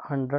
100